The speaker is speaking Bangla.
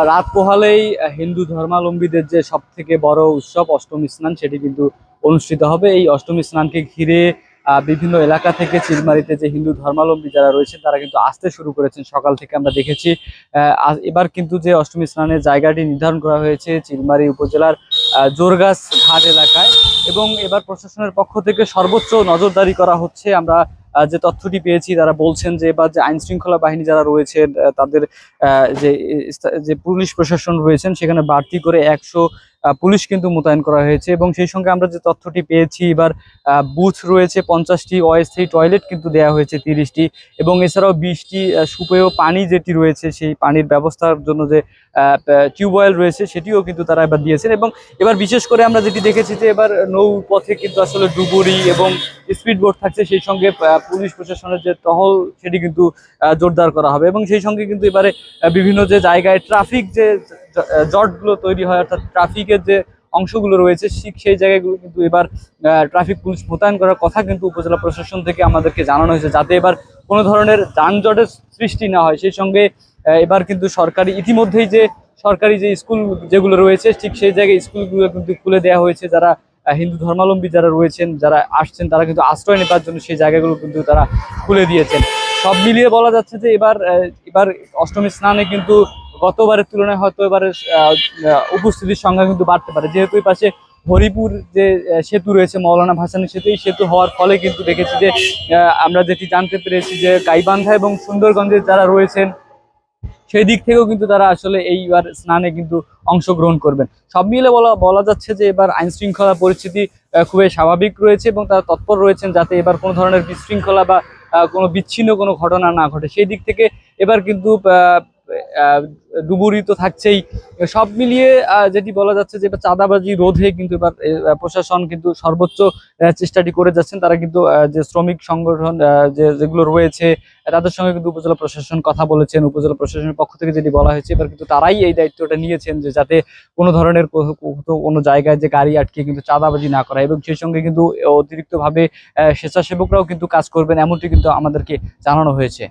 রাত পোহালেই হিন্দু ধর্মাবলম্বীদের যে সব থেকে বড় উৎসব অষ্টমী স্নান সেটি কিন্তু অনুষ্ঠিত হবে। এই অষ্টমী স্নানকে ঘিরে বিভিন্ন এলাকা থেকে চিলমারিতে যে হিন্দু ধর্মাবলম্বী যারা রয়েছে তারা কিন্তু আসতে শুরু করেছেন সকাল থেকে। আমরা দেখেছি এবার কিন্তু যে অষ্টমী স্নানের জায়গাটি নির্ধারণ করা হয়েছে চিলমারি উপজেলার জোরগাছ ঘাট এলাকায়, এবং এবার প্রশাসনের পক্ষ থেকে সর্বোচ্চ নজরদারি করা হচ্ছে। আমরা যে তথ্যটি পেয়েছি তারা বলছেন যে এবার যে আইন শৃঙ্খলা বাহিনী যারা রয়েছেন তাদের যে যে পুলিশ প্রশাসন রয়েছেন সেখানে বাড়তি করে 100 পুলিশ কিন্তু মোতায়েন করা হয়েছে। এবং সেই সঙ্গে আমরা যে তথ্যটি পেয়েছি এবার বুথ রয়েছে 50টি, অস্থায়ী টয়লেট কিন্তু দেওয়া হয়েছে 30টি, এবং এছাড়াও 20টি সুপেয় পানি যেটি রয়েছে সেই পানির ব্যবস্থার জন্য যে টিউবওয়েল রয়েছে সেটিও কিন্তু তারা এবার দিয়েছেন। এবং এবার বিশেষ করে আমরা যেটি দেখেছি যে এবার নৌপথে কিন্তু আসলে ডুবুরি এবং স্পিড বোট থাকছে, সেই সঙ্গে পুলিশ প্রশাসনের যে টহল সেটি কিন্তু জোরদার করা হবে। এবং সেই সঙ্গে কিন্তু এবারে বিভিন্ন যে জায়গায় ট্রাফিক যে জটগুলো তৈরি হয়, অর্থাৎ ট্রাফিকের যে অংশগুলো রয়েছে সেই জায়গাগুলো কিন্তু এবার ট্রাফিক পুলিশ মোতায়েন করার কথা কিন্তু উপজেলা প্রশাসন থেকে আমাদেরকে জানানো হয়েছে, যাতে এবার কোনো ধরনের যানজটের সৃষ্টি না হয়। সেই সঙ্গে এবার কিন্তু ইতিমধ্যেই যে সরকারি যে স্কুল যেগুলো রয়েছে ঠিক সেই জায়গায় স্কুলগুলো কিন্তু খুলে দেওয়া হয়েছে। যারা হিন্দু ধর্মাবলম্বী যারা রয়েছেন, যারা আসছেন, তারা কিন্তু আশ্রয় নেবার জন্য সেই জায়গাগুলো কিন্তু তারা খুলে দিয়েছেন। সব মিলিয়ে বলা যাচ্ছে যে এবার অষ্টমী স্নানে কিন্তু গতবারের তুলনায় হয়তো এবারে উপস্থিতির সংখ্যা কিন্তু বাড়তে পারে, যেহেতু এই পাশে হরিপুর যে সেতু রয়েছে মৌলানা ভাসানী সেতু, এই সেতু হওয়ার ফলে কিন্তু দেখেছি যে আমরা যেটি জানতে পেরেছি যে গাইবান্ধা এবং সুন্দরগঞ্জের যারা রয়েছেন সেই দিক থেকেও কিন্তু তারা আসলে এইবার স্নানে কিন্তু অংশগ্রহণ করবেন। সব মিলে বলা যাচ্ছে যে এবার আইন শৃঙ্খলা পরিস্থিতি খুবই স্বাভাবিক রয়েছে, এবং তারা তৎপর রয়েছেন যাতে এবার কোনো ধরনের বিশৃঙ্খলা বা কোনো বিচ্ছিন্ন কোনো ঘটনা না ঘটে। সেই দিক থেকে এবার কিন্তু ডুবুরি তো থাকছেই। সব মিলিয়ে যেটি বলা যাচ্ছে যে এবার চাঁদাবাজি রোধে কিন্তু এবার প্রশাসন কিন্তু সর্বোচ্চ চেষ্টাটি করে যাচ্ছেন। তারা কিন্তু যে শ্রমিক সংগঠন যেগুলো রয়েছে তাদের সঙ্গে কিন্তু উপজেলা প্রশাসন কথা বলেছেন। উপজেলা প্রশাসনের পক্ষ থেকে যেটি বলা হয়েছে এবার কিন্তু তারাই এই দায়িত্বটা নিয়েছেন যে যাতে কোনো ধরনের কোনো জায়গায় যে গাড়ি আটকে কিন্তু চাঁদাবাজি না করা, এবং সেই সঙ্গে কিন্তু অতিরিক্তভাবে স্বেচ্ছাসেবকরাও কিন্তু কাজ করবেন, এমনটি কিন্তু আমাদেরকে জানানো হয়েছে।